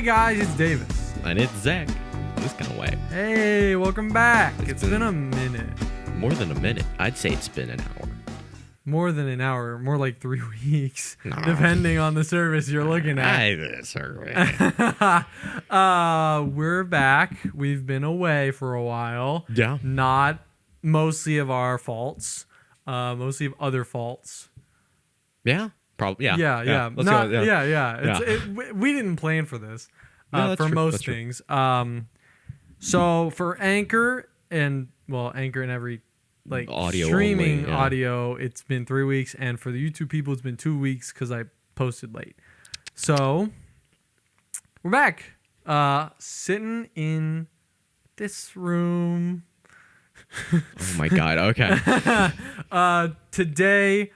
guys, it's David. And it's Zach. This kind of way. Hey, welcome back. It's been a minute. More than a minute. I'd say it's been an hour. More than an hour. More like 3 weeks, depending on the service you're looking at. We're back. We've been away for a while. Yeah. Not mostly of our faults. Mostly of other faults. Yeah. Probably. Yeah. Yeah. Let's go. Yeah. We didn't plan for this. No, for true. most things. So for Anchor and every audio streaming only, yeah. audio, it's been 3 weeks, and for the YouTube people, it's been 2 weeks because I posted late. So we're back, sitting in this room. Oh my God. Okay. Today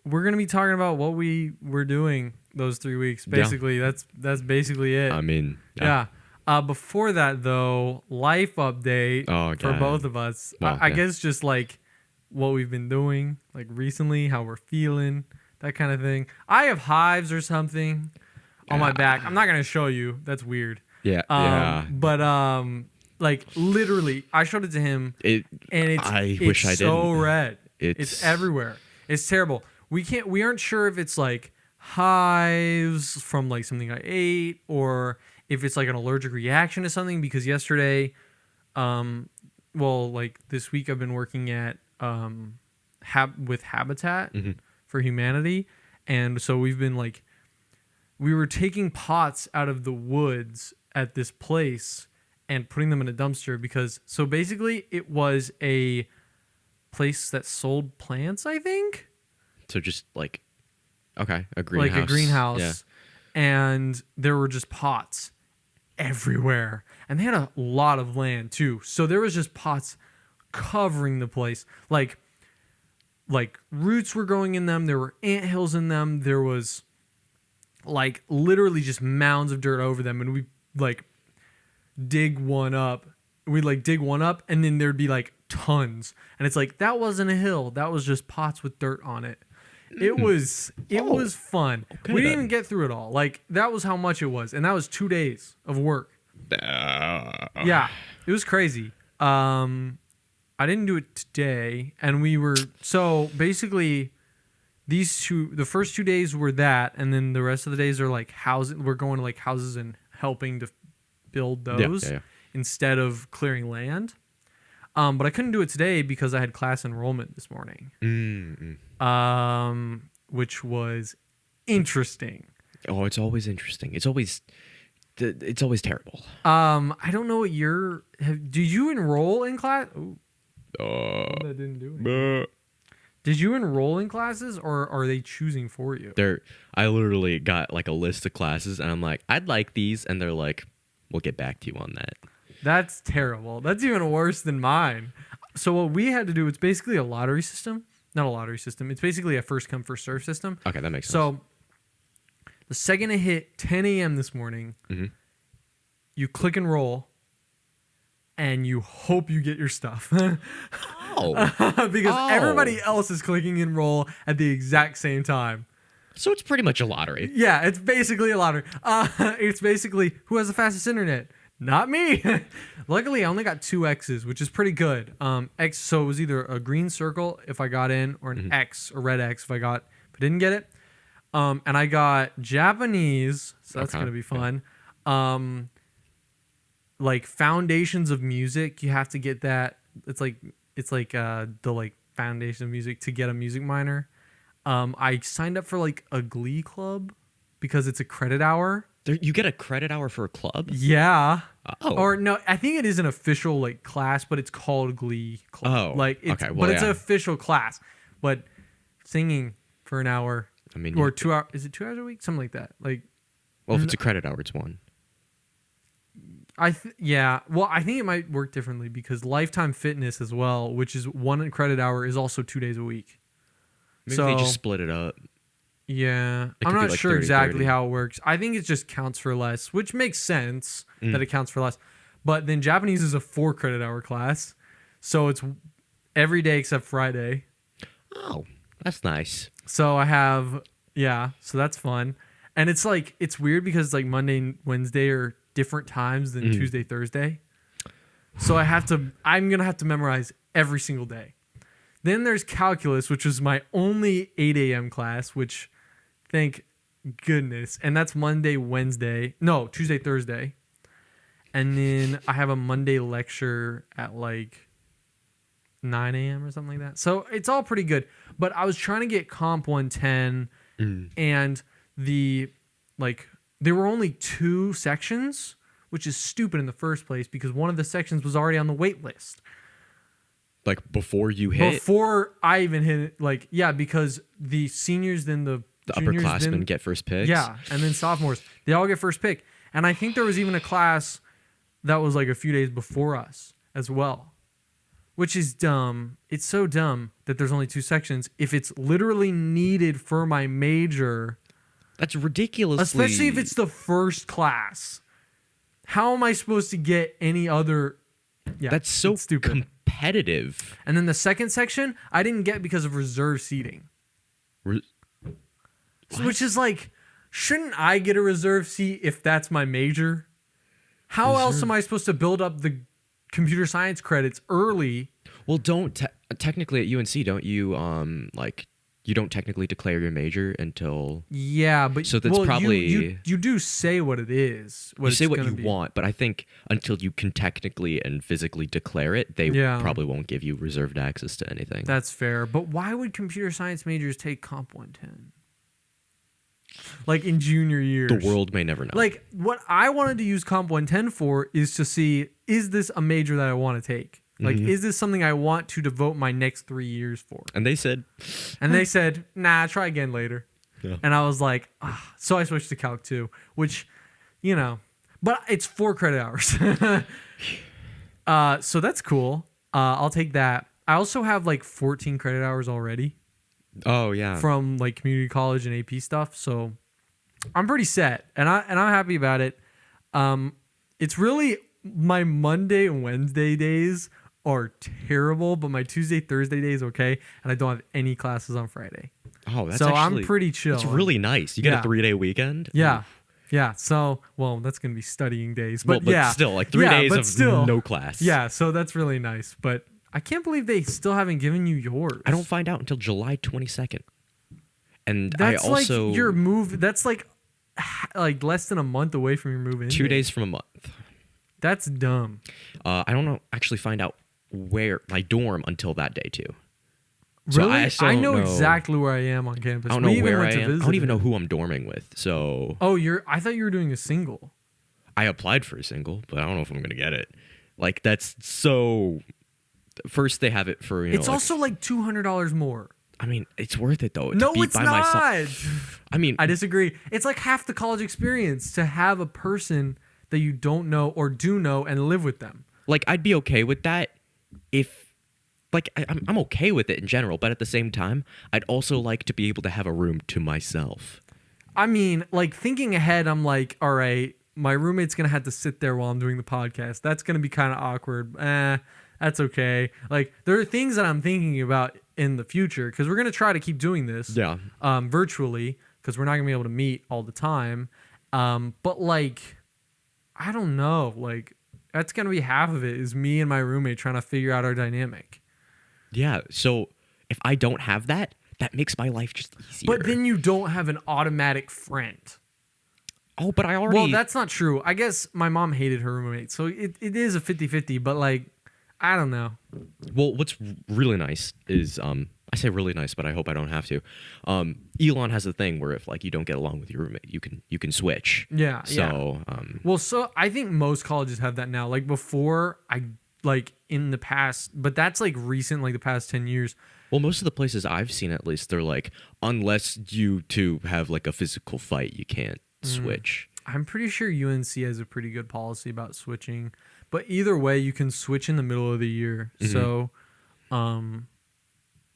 we're gonna be talking about what we were doing those 3 weeks. Basically, that's basically it. I mean, yeah. Before that, though, life update for both of us. Well, I guess just like what we've been doing, like recently, how we're feeling, that kind of thing. I have hives or something on my back. I'm not gonna show you. That's weird. Yeah. But like literally, I showed it to him, and it's so red. It's everywhere. It's terrible. We aren't sure if it's like hives from like something I ate or if it's like an allergic reaction to something, because yesterday, like this week I've been working at with Habitat for Humanity, and so we've been we were taking pots out of the woods at this place and putting them in a dumpster because basically it was a place that sold plants, I think. So just a greenhouse. Like a greenhouse. Yeah. And there were just pots everywhere. And they had a lot of land too. So there was just pots covering the place. Like roots were growing in them. There were anthills in them. There was literally just mounds of dirt over them. And we dig one up. We'd dig one up and then there'd be tons. And it's that wasn't a hill. That was just pots with dirt on it. It was fun. Okay, we didn't even get through it all. That was how much it was, and that was 2 days of work. Yeah, it was crazy. I didn't do it today, and we were basically the first 2 days were that, and then the rest of the days are housing. We're going to houses and helping to build those instead of clearing land. But I couldn't do it today because I had class enrollment this morning. Which was interesting. Oh, it's always interesting. It's always terrible. I don't know what did you enroll in class? That didn't do anything. Did you enroll in classes, or are they choosing for you? I literally got a list of classes, and I'm like, I'd like these, and they're like, we'll get back to you on that. That's terrible. That's even worse than mine. So what we had to do, it's basically a lottery system. Not a lottery system. It's basically a first come, first serve system. Okay, that makes sense. So the second it hit 10 a.m. this morning, you click enroll, and you hope you get your stuff. Because everybody else is clicking enroll at the exact same time. So it's pretty much a lottery. Yeah, it's basically a lottery. It's basically who has the fastest internet. Not me. Luckily, I only got 2 X's, which is pretty good. X, so it was either a green circle if I got in, or an X, a red X if I didn't get it. And I got Japanese, so that's gonna be fun. Foundations of music, you have to get that. It's the foundation of music to get a music minor. I signed up for a Glee club because it's a credit hour. You get a credit hour for a club? Yeah. Oh. Or no, I think it is an official class, but it's called Glee Club. Oh. Okay. Well, it's an official class. But singing for an hour, or 2 hours, is it 2 hours a week? Something like that. Well, if it's a credit hour, it's 1. Yeah. Well, I think it might work differently because Lifetime Fitness as well, which is 1 credit hour, is also 2 days a week. Maybe they just split it up. Yeah, I'm not sure exactly how it works. I think it just counts for less, which makes sense that it counts for less. But then Japanese is a 4 credit hour class, so it's every day except Friday. Oh, that's nice. So I have, so that's fun. And it's like it's weird because like Monday and Wednesday are different times than Tuesday, Thursday. So I'm gonna have to memorize every single day. Then there's calculus, which is my only 8 a.m. class, which thank goodness. And that's Tuesday, Thursday. And then I have a Monday lecture at like 9 a.m. or something like that. So it's all pretty good. But I was trying to get Comp 110 and there were only 2 sections, which is stupid in the first place because one of the sections was already on the wait list. Like before you hit? Before I even hit it. Because the seniors then the juniors, upperclassmen get first picks? Yeah, and then sophomores. They all get first pick. And I think there was even a class that was like a few days before us as well. Which is dumb. It's so dumb that there's only 2 sections. If it's literally needed for my major... That's ridiculous. Especially if it's the first class. How am I supposed to get any other... Yeah, that's so stupid. Competitive. And then the second section, I didn't get because of reserve seating. Which is like, shouldn't I get a reserve seat if that's my major? How else am I supposed to build up the computer science credits early? Well, technically at UNC, don't you you don't technically declare your major until... Yeah, but... So that's probably... You do say what it is. You say what you want, but I think until you can technically and physically declare it, they probably won't give you reserved access to anything. That's fair. But why would computer science majors take Comp 110? Like in junior years. The world may never know. Like what I wanted to use Comp 110 for is to see, is this a major that I want to take? Like, is this something I want to devote my next 3 years for? And they said, nah, try again later. Yeah. And I was like, so I switched to Calc 2, which, but it's 4 credit hours. So that's cool. I'll take that. I also have like 14 credit hours already. Oh yeah. From like community college and AP stuff. So I'm pretty set and I'm happy about it. It's really my Monday and Wednesday days are terrible, but my Tuesday, Thursday day is okay, and I don't have any classes on Friday. Oh, that's so I'm pretty chill. It's really nice. You get a 3-day weekend. Yeah. Oof. Yeah. So, well, that's gonna be studying days, but still, like 3 days of no class. Yeah. So that's really nice, but I can't believe they still haven't given you yours. I don't find out until July 22nd, and that's I also like your move. That's like less than a month away from your move-in. 2 days from a month. That's dumb. I don't actually find out where my dorm until that day too. Really? So I know exactly where I am on campus. I don't know where I am. I don't even know who I'm dorming with. So. Oh, I thought you were doing a single. I applied for a single, but I don't know if I'm gonna get it. Like that's so. First, they have it for It's also like $200 more. I mean, it's worth it though. No, it's not. Myself. I mean, I disagree. It's like half the college experience to have a person that you don't know or do know and live with them. Like I'd be okay with that if, like, I'm okay with it in general, but at the same time, I'd also like to be able to have a room to myself. I mean, like thinking ahead, I'm like, all right, my roommate's gonna have to sit there while I'm doing the podcast. That's gonna be kind of awkward. That's okay. Like there are things that I'm thinking about in the future because we're gonna try to keep doing this, virtually because we're not gonna be able to meet all the time. But like, I don't know, like. That's going to be half of it is me and my roommate trying to figure out our dynamic. Yeah. So if I don't have that, that makes my life just easier. But then you don't have an automatic friend. Oh, but I already... Well, that's not true. I guess my mom hated her roommate. So it is a 50-50, but like, I don't know. Well, what's really nice is... I say really nice, but I hope I don't have to. Elon has a thing where if like you don't get along with your roommate, you can switch. Yeah. So so I think most colleges have that now. Like before, in the past, but that's like recent, like the past 10 years. Well, most of the places I've seen, at least, they're like, unless you two have like a physical fight, you can't switch. I'm pretty sure UNC has a pretty good policy about switching, but either way, you can switch in the middle of the year. Mm-hmm. So,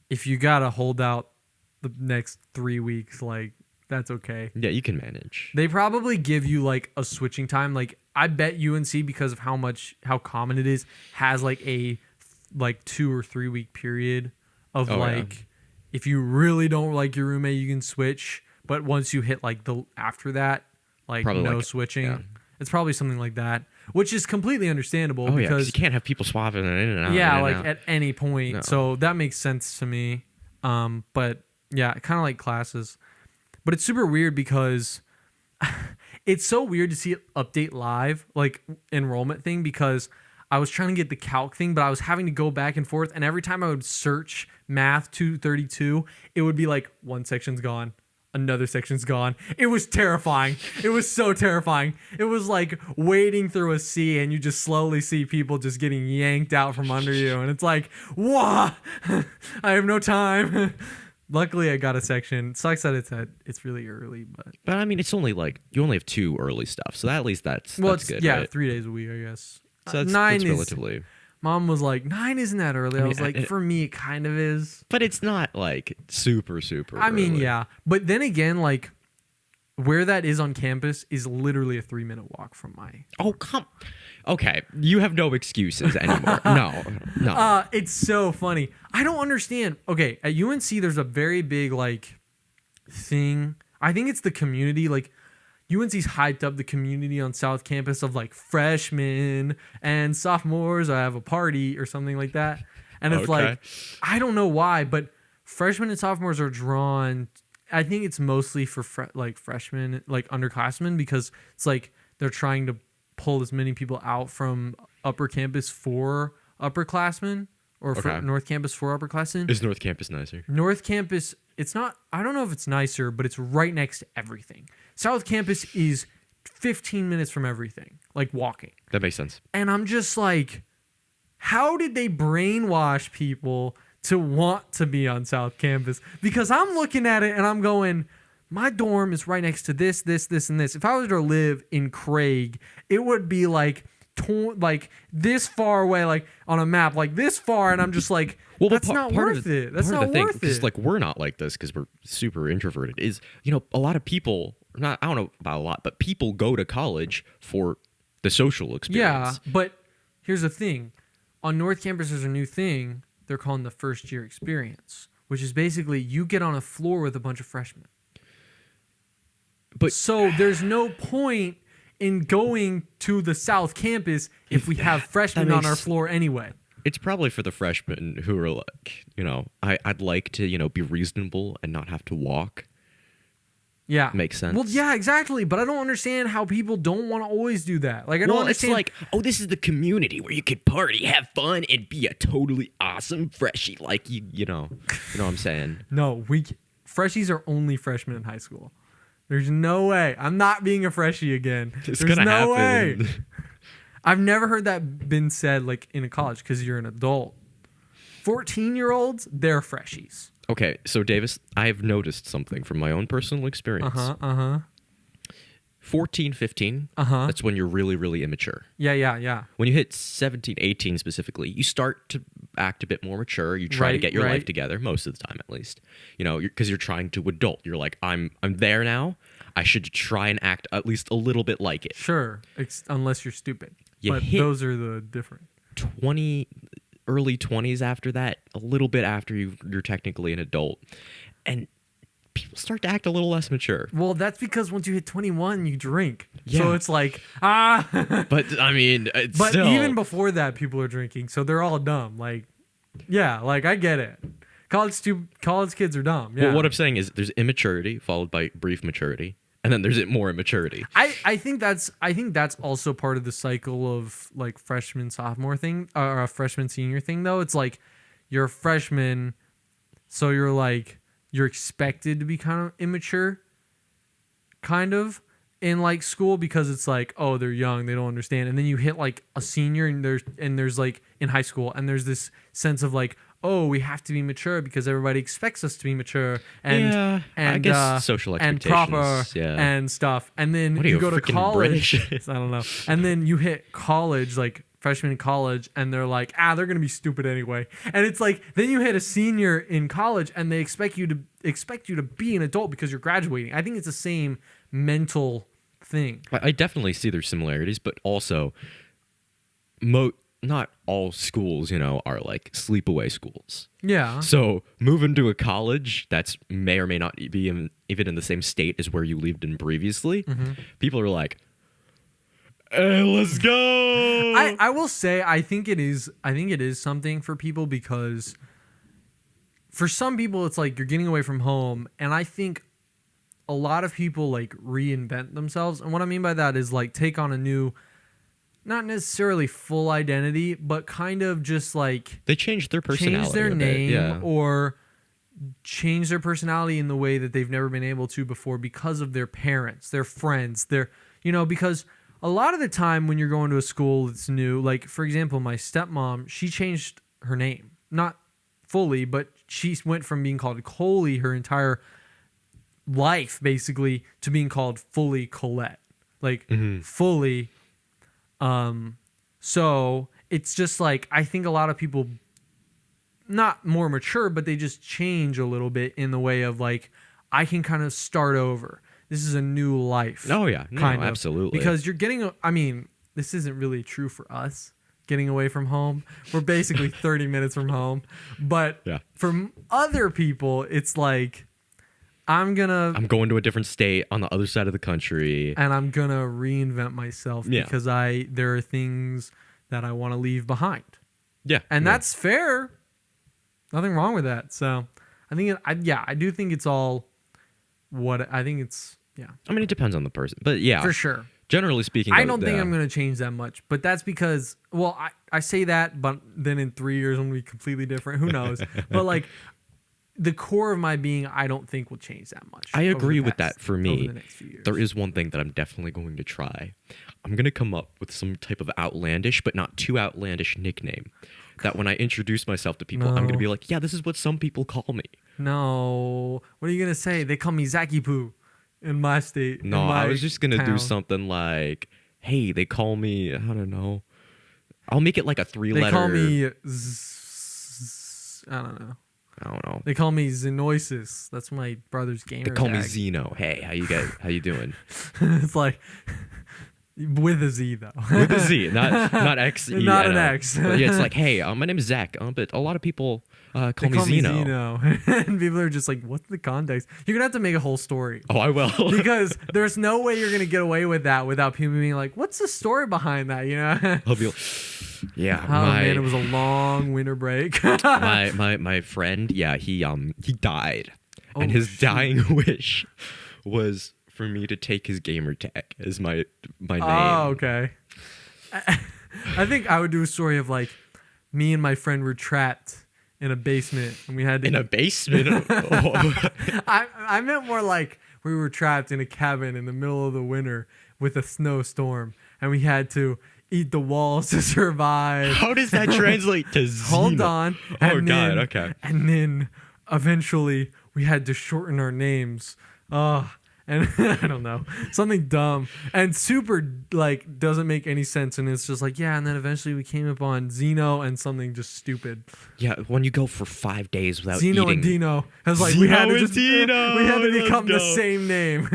if you gotta hold out the next 3 weeks, like that's okay. Yeah, you can manage. They probably give you like a switching time. Like I bet UNC, because of how common it is, has like a 2 or 3 week period of if you really don't like your roommate, you can switch. but once you hit like the after that, like Probably no like- switching, yeah. it's probably something like that, which is completely understandable Oh yeah, because because you can't have people swapping it in and out. yeah, in and like out. at any point. No. So that makes sense to me. But yeah, kind of like classes, but it's super weird because it's so weird to see it update live, like enrollment thing, because I was trying to get the calc thing, but I was having to go back and forth. And every time I would search math 232, it would be like one section's gone, another section's gone. It was terrifying. It was so terrifying. It was like wading through a sea and you just slowly see people just getting yanked out from under you. And it's like, whoa, I have no time. Luckily, I got a section. Sucks that it's really early, but But I mean, it's only like you only have 2 early stuff, so at least that's it's good. yeah, right? 3 days a week, I guess. So that's 9 is relatively. Mom was like, 9 isn't that early. I mean, was like, for me, it kind of is. But it's not like super I mean, early. yeah. But then again, like, where that is on campus is literally a 3-minute walk from my. Oh come. Okay, you have no excuses anymore. No. It's so funny. I don't understand. Okay, at UNC, there's a very big, like, thing. I think it's the community. Like, UNC's hyped up the community on South Campus of, like, freshmen and sophomores. I have a party or something like that. And it's Okay. like, I don't know why, but freshmen and sophomores are drawn. I think it's mostly for freshmen, like underclassmen, because it's like they're trying to pull as many people out from upper campus for upperclassmen or for Okay. North Campus for upperclassmen. Is North Campus nicer? North Campus, it's not, I don't know if it's nicer, but it's right next to everything. South Campus is 15 minutes from everything, like walking. That makes sense. And I'm just like, how did they brainwash people to want to be on South Campus? Because I'm looking at it and I'm going, my dorm is right next to this, and this. If I was to live in Craig, it would be like this far away, like on a map, like this far, and I'm just like, Well, that's not worth it. That's not worth it. Because like we're not like this because we're super introverted. Is a lot of people, not I don't know about a lot, but people go to college for the social Yeah, experience. but here's the thing. On North Campus, there's a new thing they're calling the first year experience, which is basically you get on a floor with a bunch of freshmen. But So there's no point in going to the South Campus if we have freshmen on our floor anyway. it's probably for the freshmen who are like, I'd like to, be reasonable and not have to walk. Yeah. Makes sense. Well, yeah, exactly. But I don't understand how people don't want to always do that. Like, I don't understand. It's like, oh, this is the community where you could party, have fun, and be a totally awesome freshie. Like, you know what I'm saying? No, freshies are only freshmen in high school. There's no way. I'm not being a freshie again. It's There's gonna no happen. way. I've never heard that been said like in a college because you're an adult. 14-year-olds, they're freshies. Okay, so Davis, I have noticed something from my own personal experience. 14, 15, that's when you're really, really immature. Yeah. When you hit 17, 18 specifically, you start to act a bit more mature. You try to Right, get your right. life together, most of the time at least. Because you're trying to adult. You're like, I'm there now. I should try and act at least a little bit like it. Sure, unless you're stupid. You but hit- those are the different. Early 20s after that, a little bit after you're technically an adult. And people start to act a little less mature. Well, that's because once you hit 21, you drink. Yeah. So it's like, But, I mean, it's But still... even before that, people are drinking. So they're all dumb. Like, yeah, like I get it. College kids are dumb. Yeah. Well, what I'm saying is there's immaturity followed by brief maturity. And then there's more immaturity. I think that's also part of the cycle of like freshman sophomore thing or a freshman senior thing though. It's like you're a freshman, so you're expected to be kind of immature, kind of in like school because it's like, oh, they're young, they don't understand, and then you hit like a senior and there's like in high school and there's this sense of like, oh, we have to be mature because everybody expects us to be mature and I guess social and proper expectations, yeah. and stuff. And then What are you, go to freaking college. British? I don't know. And then you hit college, like freshman in college, and they're like, they're gonna be stupid anyway. And it's like then you hit a senior in college, and they expect you to be an adult because you're graduating. I think it's the same mental thing. I definitely see their similarities, but also not all schools, are like sleepaway schools. Yeah. So moving to a college that's may or may not be even in the same state as where you lived in previously, people are like, "Hey, let's go." I will say I think it is something for people, because for some people it's like you're getting away from home, and I think a lot of people like reinvent themselves. And what I mean by that is like take on a new, not necessarily full identity, but kind of just like they change their personality, change their a bit, name, yeah. or change their personality in the way that they've never been able to before because of their parents, their friends, because a lot of the time when you're going to a school that's new, like for example, my stepmom, she changed her name, not fully, but she went from being called Coley her entire life basically to being called fully Colette, like fully. So it's just like, I think a lot of people, not more mature, but they just change a little bit in the way of like, I can kind of start over. This is a new life. Oh yeah, no, kind of. absolutely. Because you're getting, I mean, this isn't really true for us getting away from home. We're basically 30 minutes from home, but yeah. for other people, it's like, I'm going to a different state on the other side of the country, and I'm going to reinvent myself because there are things that I want to leave behind. Yeah. And that's fair. Nothing wrong with that. So I think, I do think it's all what I think it's, yeah. I mean, it depends on the person, but yeah. For sure. Generally speaking, I don't think I'm going to change that much, but that's because, well, I say that, but then in 3 years, I'm going to be completely different. Who knows? But like, the core of my being, I don't think will change that much. I agree with that. For me, over the next few years. There is one thing that I'm definitely going to try. I'm going to come up with some type of outlandish, but not too outlandish nickname that when I introduce myself to people, I'm going to be like, yeah, this is what some people call me. No. What are you going to say? They call me Zacky Poo in my state. No, I was just going to do town. something like, hey, they call me, I don't know. I'll make it like a 3-letter. They call me, I don't know. They call me Xenoisis. That's my brother's gamer They call me tag. Zeno. Hey, how you doing? It's like with a Z though. With a Z, not X. Not an X. But yeah, it's like, hey, my name is Zach. But a lot of people call me Zeno. And people are just like, what's the context? You're gonna have to make a whole story. Oh, I will. Because there's no way you're gonna get away with that without people being like, what's the story behind that? You know? I'll be like, yeah. Oh man, it was a long winter break. my friend, yeah, he died, and his dying wish was for me to take his gamer tag as my name. Oh, okay. I think I would do a story of like me and my friend were trapped in a basement, and we had to in a basement. I meant more like we were trapped in a cabin in the middle of the winter with a snowstorm, and we had to eat the walls to survive. How does that translate to Xeno? Hold on. Oh God. Okay. And then eventually we had to shorten our names. And I don't know, something dumb and super like doesn't make any sense. And it's just like, yeah. And then eventually we came upon Zeno and something just stupid. Yeah, when you go for 5 days without Zeno eating. and Dino. I was like, Zeno we had to and just Dino, we had to let's become the go. same name,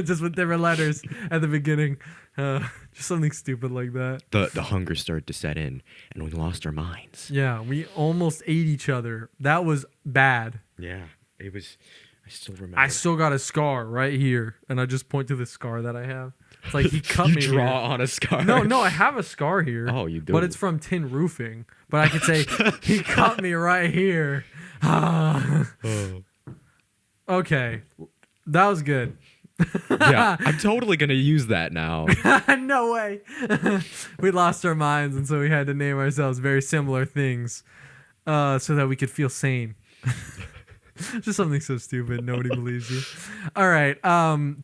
just with different letters at the beginning. Just something stupid like that. The hunger started to set in, and we lost our minds. Yeah, we almost ate each other. That was bad. Yeah, it was. I still remember. I still got a scar right here, and I just point to the scar that I have. It's like he cut me. You draw here. on a scar. No, I have a scar here. Oh, you do. But it's from tin roofing. But I could say he cut me right here. Oh. Okay, that was good. Yeah, I'm totally gonna use that now. No way. We lost our minds, and so we had to name ourselves very similar things, so that we could feel sane. Just something so stupid. Nobody believes you. All right.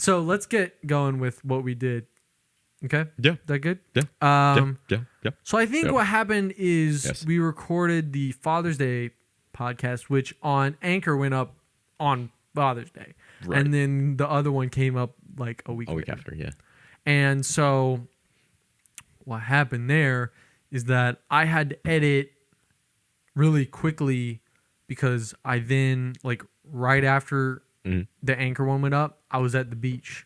So let's get going with what we did. Okay. Yeah. Is that good? Yeah. Yeah. So I think what happened is we recorded the Father's Day podcast, which on Anchor went up on Father's Day. Right. And then the other one came up like a week later. After, yeah. And so what happened there is that I had to edit really quickly because I then, like, right after the Anchor one went up, I was at the beach.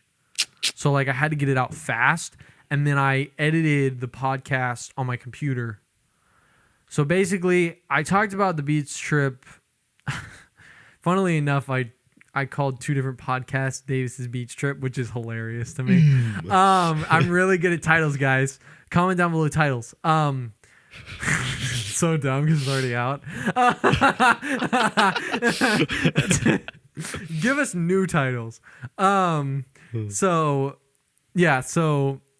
So, like, I had to get it out fast. and then I edited the podcast on my computer. So basically, I talked about the beach trip. Funnily enough, I called 2 different podcasts Davis's beach trip, which is hilarious to me. I'm really good at titles, guys. Comment down below titles. So dumb because it's already out. Give us new titles. So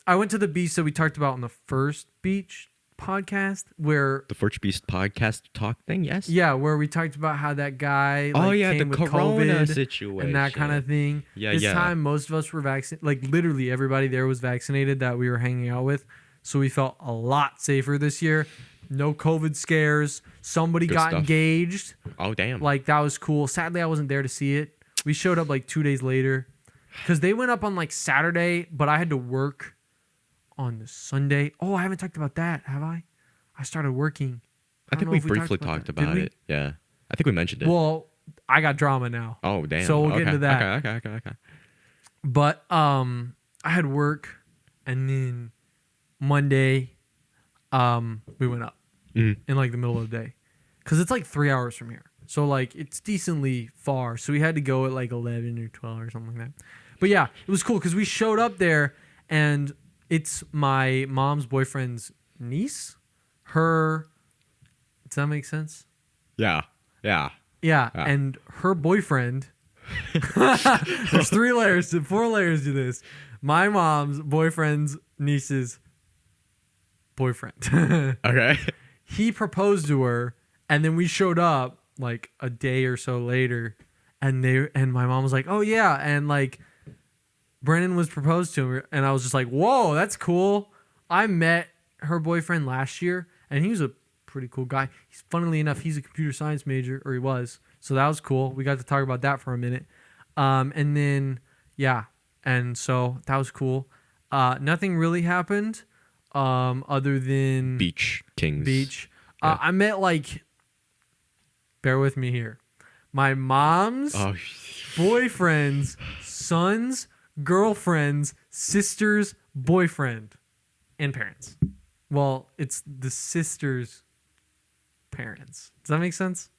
I went to the beach that we talked about on the first beach podcast where The First Beast podcast talk thing, yes? yeah, where we talked about how that guy the came with corona COVID situation. and that kind of thing. Yeah, this yeah. time most of us were vaccinated. Like literally everybody there was vaccinated that we were hanging out with. So we felt a lot safer this year. No COVID scares. Somebody Good got stuff. engaged. Oh, damn. Like that was cool. Sadly, I wasn't there to see it. We showed up like 2 days later because they went up on like Saturday, but I had to work on the Sunday. Oh, I haven't talked about that, have I? I started working. I don't think know we if briefly that. talked Did about we? it. Yeah. I think we mentioned it. Well, I got drama now. Oh, damn. So we'll get Okay, into that. Okay. But I had work, and then Monday, we went up Mhm. in like the middle of the day, because it's like 3 hours from here. So like it's decently far. So we had to go at like 11 or 12 or something like that. But yeah, it was cool because we showed up there, and it's my mom's boyfriend's niece. Does that make sense? Yeah. Yeah, Yeah. and her boyfriend. There's 4 layers to this. My mom's boyfriend's niece's boyfriend. Okay. He proposed to her, and then we showed up like a day or so later, and my mom was like, "Oh yeah," and like Brennan was proposed to her, and I was just like, "Whoa, that's cool." I met her boyfriend last year, and he was a pretty cool guy. Funnily enough, he's a computer science major, or he was. So that was cool. We got to talk about that for a minute. And then, yeah. And so that was cool. Nothing really happened other than Beach Kings. beach. Yeah. I met bear with me here. My mom's Oh, boyfriend's son's girlfriend's sister's boyfriend and parents. Well, it's the sister's parents. Does that make sense?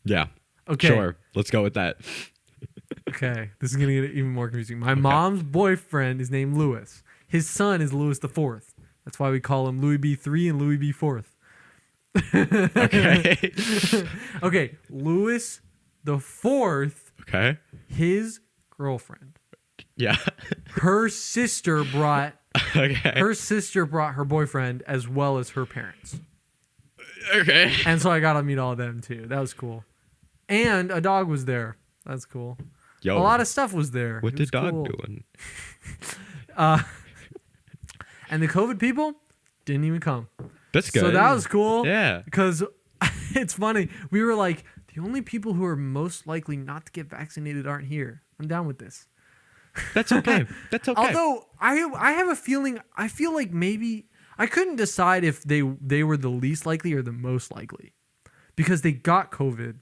yeah. Okay. Sure. Let's go with that. Okay. This is going to get even more confusing. My mom's boyfriend is named Louis. His son is Louis the Fourth. That's why we call him Louis B3 and Louis B Fourth. Okay. Okay. Louis the Fourth, Okay. his girlfriend. Yeah. Her sister brought Okay. her boyfriend as well as her parents. Okay. And so I got to meet all of them too. That was cool. And a dog was there. That's cool. Yo. A lot of stuff was there. What It the was dog cool. doing? And the COVID people didn't even come. That's good. So that was cool. Yeah. Because it's funny. We were like, the only people who are most likely not to get vaccinated aren't here. I'm down with this. That's okay. That's okay. Although I have a feeling, I feel like maybe I couldn't decide if they were the least likely or the most likely because they got COVID.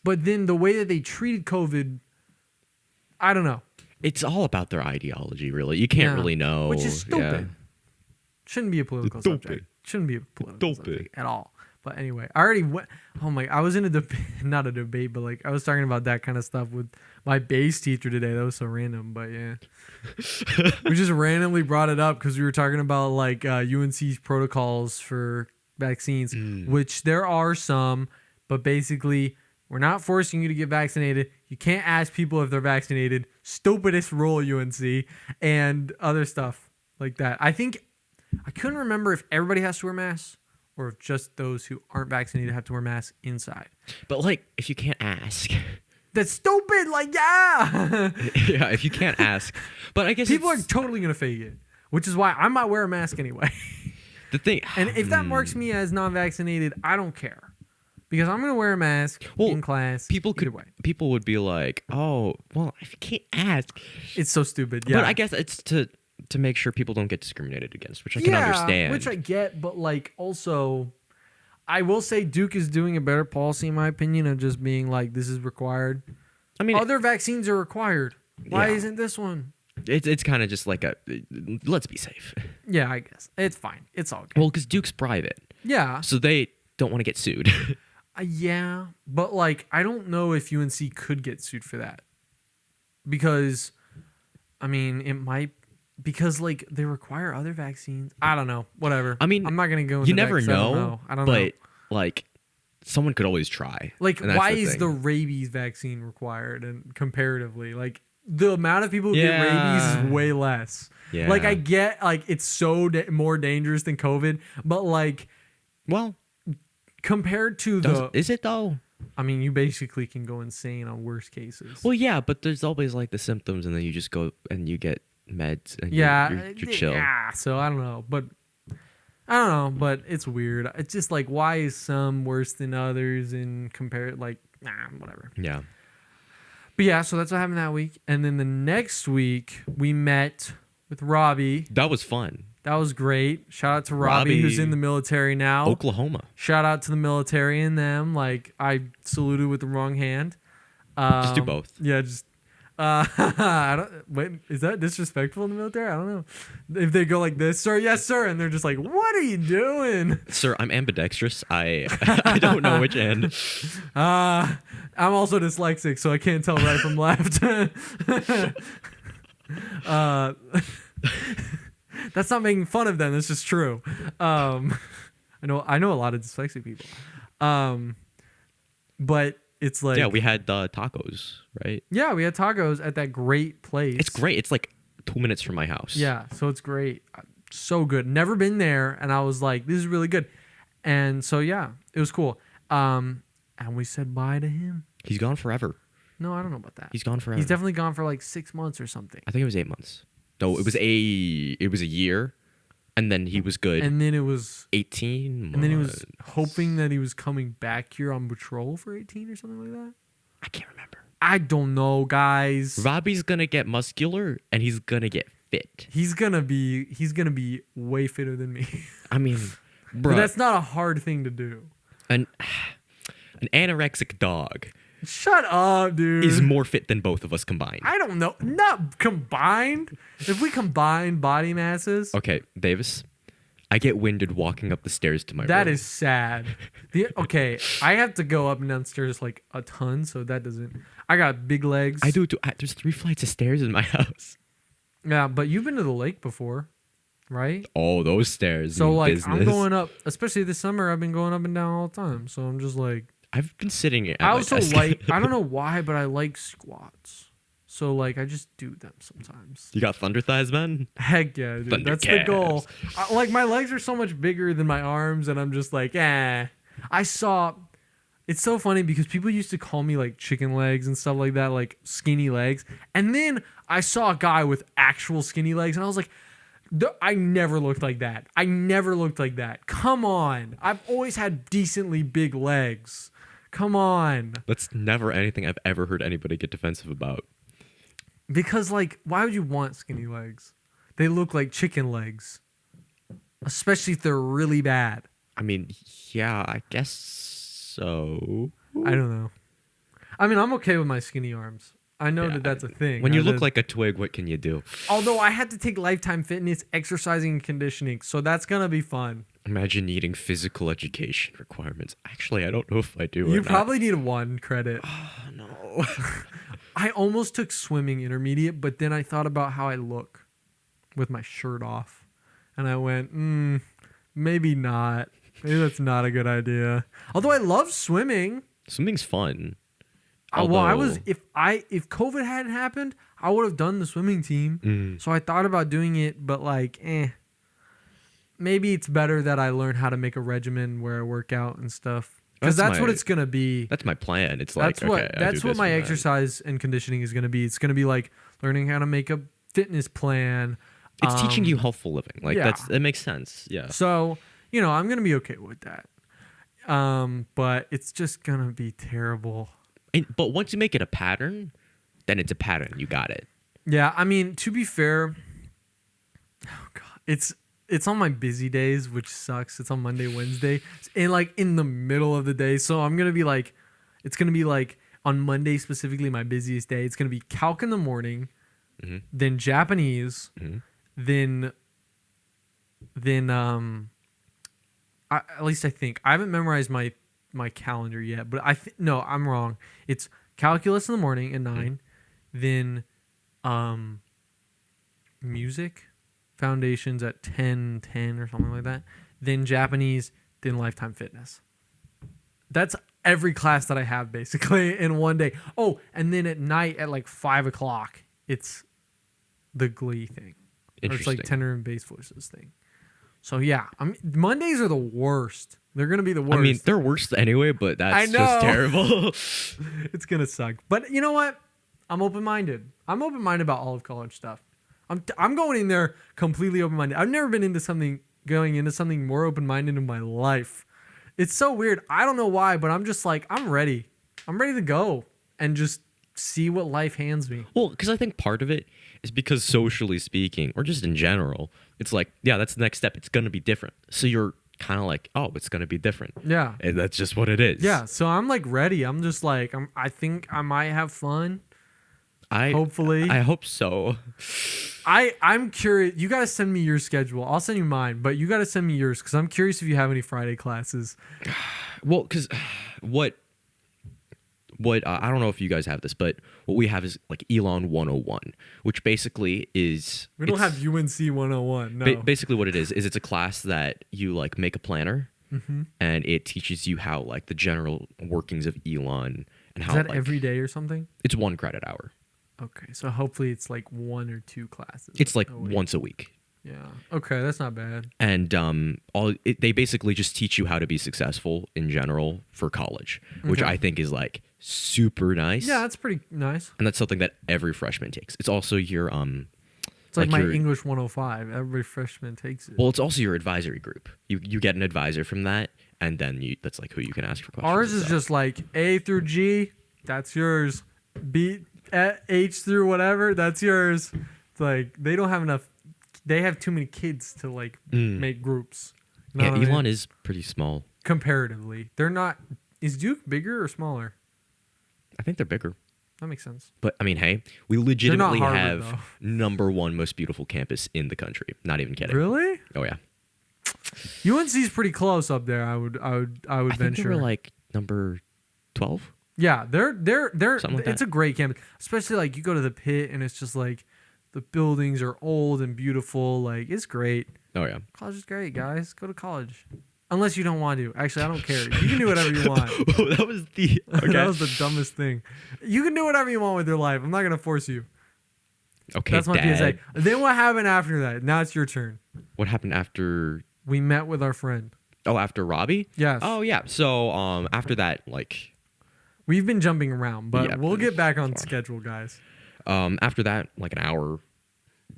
But then the way that they treated COVID, I don't know. It's all about their ideology, really. You can't Yeah. really know. Which is stupid. Shouldn't be a political It's stupid. subject. Shouldn't be a political Stupid. subject at all. But anyway, I already went. Oh my! I was in a debate, not a debate, but like I was talking about that kind of stuff with my bass teacher today. That was so random, but yeah, we just randomly brought it up because we were talking about like UNC's protocols for vaccines, which there are some, but basically we're not forcing you to get vaccinated. You can't ask people if they're vaccinated. Stupidest rule, UNC, and other stuff like that. I think I couldn't remember if everybody has to wear masks or if just those who aren't vaccinated have to wear masks inside. But like, if you can't ask, That's stupid. Like, yeah. yeah, if you can't ask, but I guess People are it's- totally going to fake it, which is why I might wear a mask anyway. the thing. And if that marks me as non-vaccinated, I don't care. Because I'm going to wear a mask in class. People either could. way. People would be like, "Oh, well, if you can't ask." It's so stupid. Yeah. But I guess it's to make sure people don't get discriminated against, which I can understand. Which I get, but like also, I will say Duke is doing a better policy in my opinion of just being like, this is required. I mean, Other vaccines are required. Why Yeah. isn't this one? It's kind of just like a let's be safe. Yeah, I guess it's fine. It's all good. Well, because Duke's private, Yeah, so they don't want to get sued. yeah, but like I don't know if UNC could get sued for that because, I mean, it might because like they require other vaccines. I don't know. Whatever. I mean, I'm not gonna go into you that never 'cause know. I don't but know. like, someone could always try. Like, and that's why the is thing. the rabies vaccine required? And comparatively, like the amount of people who get Yeah. rabies is way less. Yeah. Like I get like it's so more dangerous than COVID, but like Well, compared to is it though? I mean, you basically can go insane on worst cases. Well, yeah, but there's always like the symptoms, and then you just go and you get meds, and yeah, you're chill. yeah. So I don't know, but it's weird. It's just like why is some worse than others and compare like whatever. Yeah. But yeah, so that's what happened that week, and then the next week we met with Robbie. That was fun. That was great. Shout out to Robbie, who's in the military now. Oklahoma. Shout out to the military and them. Like I saluted with the wrong hand. Just do both. Yeah, just. I don't. Wait, is that disrespectful in the military? I don't know. If they go like this, sir, yes, sir, and they're just like, "What are you doing?" Sir, I'm ambidextrous. I I don't know which end. I'm also dyslexic, so I can't tell right from left. That's not making fun of them. That's just true. I know a lot of dyslexic people. But it's like Yeah, we had tacos, right? yeah, we had tacos at that great place. It's great. It's like 2 minutes from my house. Yeah, so it's great. So good. Never been there, and I was like, this is really good. And so yeah, it was cool. And we said bye to him. He's gone forever. No, I don't know about that. He's gone forever. He's definitely gone for like 6 months or something. I think it was 8 months. No, it was a year, and then he was good. And then it was 18 months. And then he was hoping that he was coming back here on patrol for 18 or something like that. I can't remember. I don't know, guys. Robbie's gonna get muscular, and he's gonna get fit. He's gonna be way fitter than me. I mean, But bro, that's not a hard thing to do. an anorexic dog Shut up, dude. is more fit than both of us combined. I don't know. Not combined. If we combine body masses, Okay, Davis, I get winded walking up the stairs to my that room. is sad. Okay, I have to go up and downstairs like a ton, so that doesn't. I got big legs. I do too. There's 3 flights of stairs in my house. Yeah, but you've been to the lake before, right? Oh, those stairs. So mean like business. I'm going up, especially this summer. I've been going up and down all the time. So I'm just like, I've been sitting at I my also desk. like. I don't know why, but I like squats. So like I just do them sometimes. You got thunder thighs, man? Heck yeah, dude. Thunder That's the goal. calves. Like my legs are so much bigger than my arms, and I'm just like, eh. I saw. It's so funny because people used to call me like chicken legs and stuff like that, like skinny legs. And then I saw a guy with actual skinny legs, and I was like, I never looked like that. I never looked like that. Come on. I've always had decently big legs. Come on. That's never anything I've ever heard anybody get defensive about. Because, like, why would you want skinny legs? They look like chicken legs, especially if they're really bad. I mean, yeah, I guess so. I don't know. I mean, I'm okay with my skinny arms. I know that that's a thing. When you look like a twig, what can you do? Although I had to take Lifetime Fitness, exercising, and conditioning, so that's gonna be fun. Imagine needing physical education requirements. Actually, I don't know if I do. You or probably need 1 credit. not. No. I almost took swimming intermediate, but then I thought about how I look with my shirt off, and I went, maybe not. Maybe that's not a good idea. Although I love swimming. Swimming's fun. Well, I was if COVID hadn't happened, I would have done the swimming team. So I thought about doing it, but like, maybe it's better that I learn how to make a regimen where I work out and stuff, because that's what it's gonna be. That's my plan. It's like That's what my exercise and conditioning is gonna be. It's gonna be like learning how to make a fitness plan. It's teaching you healthful living. Like yeah. that makes sense. Yeah. So I'm gonna be okay with that. But it's just gonna be terrible. But once you make it a pattern, then it's a pattern. You got it. Yeah, I mean, to be fair, oh god, it's on my busy days, which sucks. It's on Monday, Wednesday, and like in the middle of the day. So I'm gonna be like, it's gonna be like on Monday specifically, my busiest day. It's gonna be calc in the morning, then Japanese, then at least I think I haven't memorized my calendar yet, but no, I'm wrong. It's calculus in the morning at 9, then music foundations at 10 or something like that, then Japanese, then lifetime fitness. That's every class that I have basically in one day. Oh, and then at night at like 5:00, it's the Glee thing. Or it's like tenor and bass voices thing. So yeah, Mondays are the worst. They're gonna be the worst. I mean, they're worse anyway, but that's just terrible. It's gonna suck. But you know what? I'm open-minded. I'm open-minded about all of college stuff. I'm going in there completely open-minded. I've never been going into something more open-minded in my life. It's so weird. I don't know why, but I'm just like, I'm ready. I'm ready to go and just see what life hands me. Well, because I think part of it is because socially speaking, or just in general, it's like, yeah, that's the next step. It's going to be different. So you're kind of like, oh, it's going to be different. Yeah. And that's just what it is. Yeah. So I'm like ready. I'm just like, I think I might have fun. Hopefully. I hope so. I'm curious. You got to send me your schedule. I'll send you mine, but you got to send me yours because I'm curious if you have any Friday classes. Well, because what I don't know if you guys have this, but what we have is like Elon 101, which basically is... We don't have UNC 101, no. Basically what it is it's a class that you like make a planner, and it teaches you how like the general workings of Elon and how... Is that like, every day or something? It's 1 credit hour. Okay, so hopefully it's like 1 or 2 classes. It's like once a week. Yeah. Okay, that's not bad. And they basically just teach you how to be successful in general for college, which I think is like super nice. Yeah, that's pretty nice. And that's something that every freshman takes. It's also your it's like my English 105. Every freshman takes it. Well, it's also your advisory group. You get an advisor from that, and then that's like who you can ask for questions. Ours is just like A through G, that's yours. B H through whatever, that's yours. It's like they don't have enough. They have too many kids to like make groups. You know Elon is pretty small comparatively. They're not. Is Duke bigger or smaller? I think they're bigger. That makes sense. But I mean, hey, we legitimately Harvard, have though. #1 most beautiful campus in the country. Not even kidding. Really? Oh yeah. UNC's pretty close up there. I would I venture. think they were like number 12. Yeah, they're Something like it's that. a great campus. Especially like you go to the Pit and it's just like the buildings are old and beautiful. Like it's great. Oh yeah. College is great, guys. Go to college. Unless you don't want to. Actually, I don't care. You can do whatever you want. That was the okay. That was the dumbest thing. You can do whatever you want with your life. I'm not gonna force you. Okay, that's my Dad. PSA. Then what happened after that? Now it's your turn. What happened after? We met with our friend. Oh, after Robbie? Yes. Oh yeah. So after that, like, we've been jumping around, but yeah, we'll get back on schedule, guys. After that, like an hour.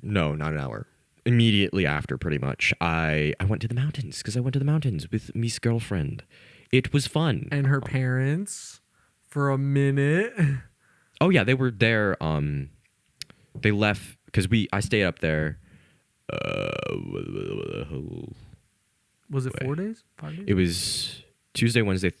No, not an hour. Immediately after, pretty much, I went to the mountains because I went to the mountains with Miss girlfriend. It was fun. And her parents for a minute. Oh yeah, they were there. They left because I stayed up there. Was it 4 days? 5 days? It was Tuesday, Wednesday.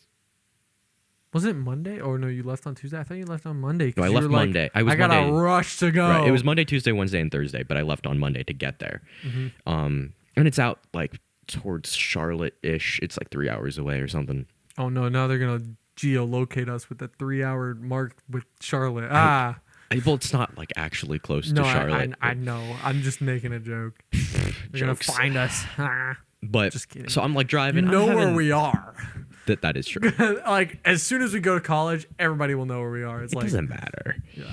Was it Monday? Or no, you left on Tuesday? I thought you left on Monday. No, I left Monday. I gotta rush to go. Right. It was Monday, Tuesday, Wednesday, and Thursday, but I left on Monday to get there. And it's out like towards Charlotte-ish. It's like 3 hours away or something. Oh no! Now they're gonna geolocate us with the 3-hour mark with Charlotte. Well, it's not like actually close to Charlotte. I know. I'm just making a joke. They're gonna find us. But just kidding. So I'm like driving. You know where we are. That is true. Like as soon as we go to college, everybody will know where we are. It doesn't matter. Yeah,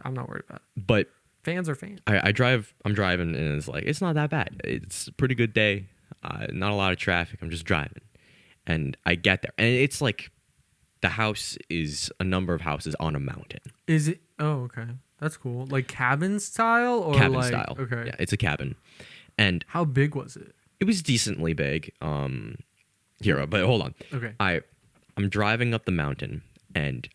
I'm not worried about it. But fans are fans. I'm driving, and it's like it's not that bad. It's a pretty good day. Not a lot of traffic. I'm just driving, and I get there, and it's like the house is a number of houses on a mountain. Is it? Oh, okay. That's cool. Like cabin style or cabin like, style? Okay. Yeah, it's a cabin. And how big was it? It was decently big. Here, but hold on. Okay. I'm driving up the mountain, and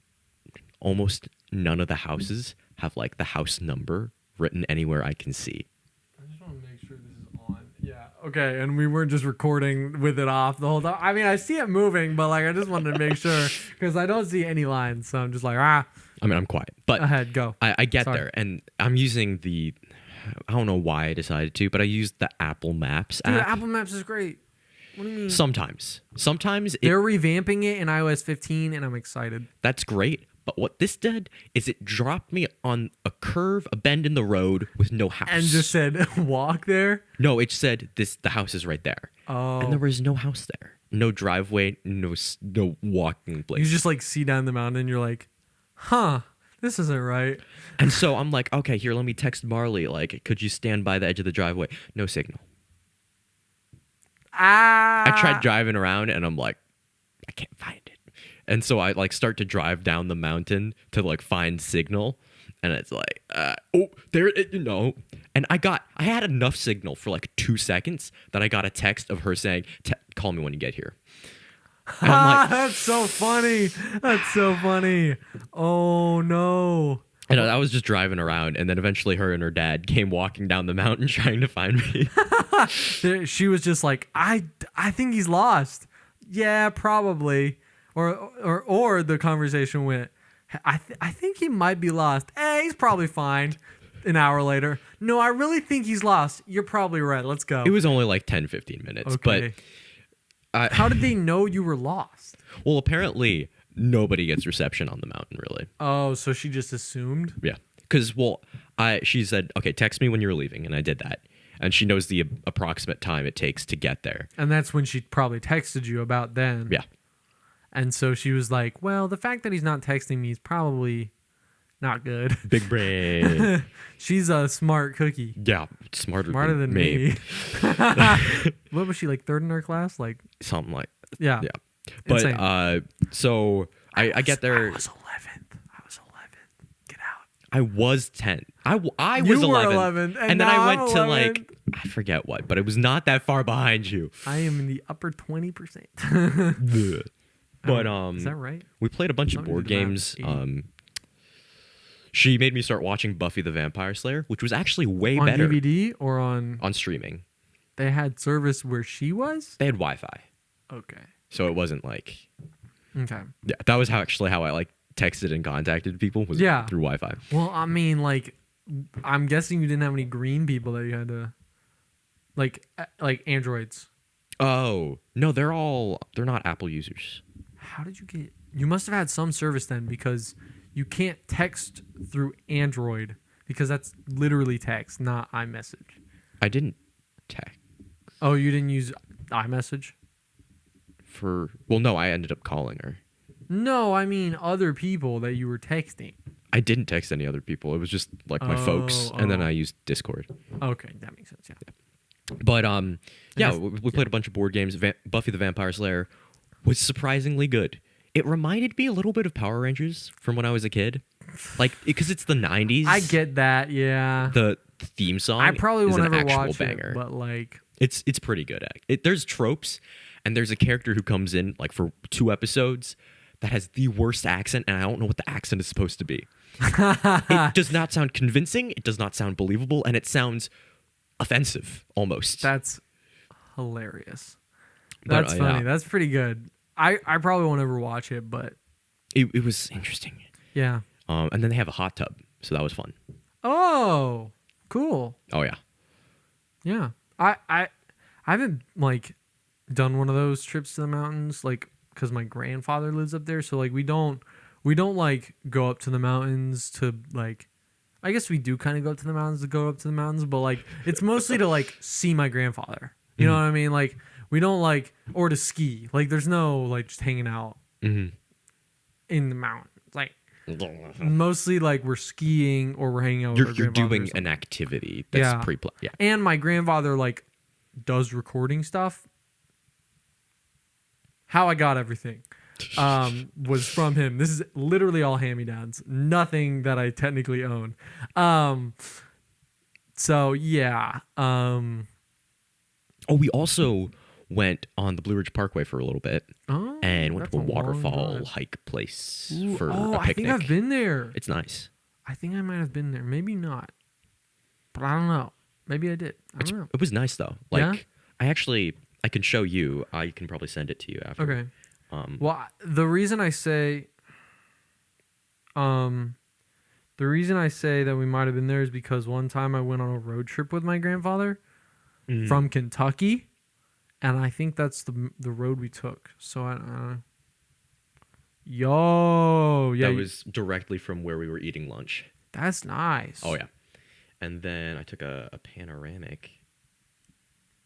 almost none of the houses have like the house number written anywhere I can see. I just want to make sure this is on. Yeah. Okay. And we weren't just recording with it off the whole time. I mean, I see it moving, but like I just wanted to make sure because I don't see any lines, so I'm just like I mean, I'm quiet, but Ahead, go. I get Sorry. there, and I'm using the. I don't know why I decided to, but I used the Apple Maps Dude, app. Apple Maps is great. What do you mean? Sometimes They're revamping it in iOS 15, and I'm excited. that's great. But what this did is it dropped me on a curve, a bend in the road with no house. And just said, walk there. no, it said the house is right there, Oh. and there was no house there, no driveway, no walking place. You just like see down the mountain, and you're like, huh, this isn't right. And so I'm like, okay, here, let me text Marley. Like, could you stand by the edge of the driveway? No signal. I tried driving around, and I'm like, I can't find it. And so I like start to drive down the mountain to like find signal, and it's like, oh, there, And I had enough signal for like 2 seconds that I got a text of her saying, "Call me when you get here." And I'm like, That's so funny. That's so funny. Oh no. and I was just driving around, and then eventually her and her dad came walking down the mountain trying to find me. She was just like, I think he's lost. Yeah, probably. Or the conversation went, I think he might be lost. Hey, he's probably fine. An hour later, no, I really think he's lost. You're probably right. Let's go. It was only like 10-15 minutes, Okay. but How did they know you were lost? well, apparently nobody gets reception on the mountain, really. Oh, so she just assumed? Yeah, because she said, okay, text me when you're leaving, and I did that, and she knows the approximate time it takes to get there. And that's when she probably texted you about then. Yeah. And so she was like, well, the fact that he's not texting me is probably not good. Big brain. She's a smart cookie. Yeah, smarter Than me. What was she, like third in her class? Like, something like yeah. yeah. But Insane. so I get there. I was 11th. Get out. I was 10. I was You were 11. 11, and then now I went I'm to 11. like, I forget what, but it was not that far behind you. I am in the upper 20%. Ugh. But Is that right? we played a bunch of Something board to do games. math. She made me start watching Buffy the Vampire Slayer, which was actually way On better DVD or on? on streaming. They had service where she was? They had Wi-Fi, Okay. so it wasn't like Okay. yeah. That was how I like texted and contacted people was Yeah. through Wi-Fi. Well, I mean, like, I'm guessing you didn't have any green people that you had to, like androids. Oh no, they're not Apple users. How did you get? You must have had some service then, because you can't text through Android, because that's literally text, not iMessage. I didn't text Oh, you didn't use iMessage? no, I ended up calling her. No, I mean other people that you were texting. I didn't text any other people. It was just like my folks, and then I used Discord. Okay, that makes sense. Yeah. But yeah, guess- we played a bunch of board games. Buffy the Vampire Slayer was surprisingly good. It reminded me a little bit of Power Rangers from when I was a kid, like because it's the '90s. I get that. Yeah. The theme song. I probably is won't an ever actual watch banger. it, but like, It's pretty good. There's tropes, and there's a character who comes in like for 2 episodes that has the worst accent, and I don't know what the accent is supposed to be. It does not sound convincing. It does not sound believable, and it sounds offensive almost. that's hilarious. But, That's funny. yeah. That's pretty good. I probably won't ever watch it, but It was interesting. yeah. And then they have a hot tub, so that was fun. Oh, cool. Oh yeah. Yeah. I haven't like done one of those trips to the mountains, like, because my grandfather lives up there, so like we don't like go up to the mountains to like, I guess we do kind of go up to the mountains to go up to the mountains, but like it's mostly to like see my grandfather. You know what I mean? Like we don't like, or to ski. Like there's no like just hanging out in the mountains. Like mostly like we're skiing or we're hanging out with our You're grandfather or doing something. an activity that's Yeah. pre-planned. Yeah. And my grandfather like does recording stuff. How I got everything was from him. This is literally all hand-me-downs. Nothing that I technically own. So yeah. Oh, we also went on the Blue Ridge Parkway for a little bit and went that's to a a long waterfall drive. hike place Ooh, for oh, a I picnic. think I've been there. It's nice. I think I might have been there. Maybe not. But I don't know. Maybe I did. I don't know. It was nice though. Like Yeah? I can show you. I can probably send it to you after. Okay. Um, Well, the reason I say The reason I say that we might have been there is because one time I went on a road trip with my grandfather from Kentucky, and I think that's the road we took. So That was directly from where we were eating lunch. That's nice. Oh yeah, and then I took a panoramic.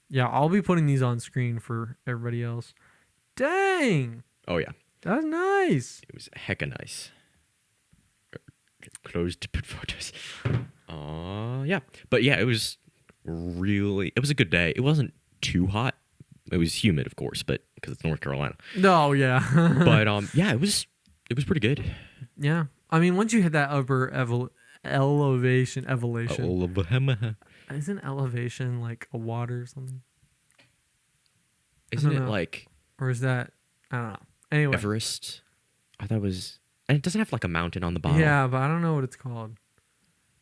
Yeah, I'll be putting these on screen for everybody else. Dang, Oh yeah, that's nice. it was hecka nice. Closed to put photos. Yeah, but yeah, it was a good day. It wasn't too hot. It was humid, of course, but because it's North Carolina. No, yeah. But yeah, it was pretty good. Yeah, I mean, once you hit that upper elevation, isn't elevation like a water or something? Isn't it like, or is that, I don't know. Anyway, Everest? I thought it was, and it doesn't have like a mountain on the bottom. yeah, but I don't know what it's called.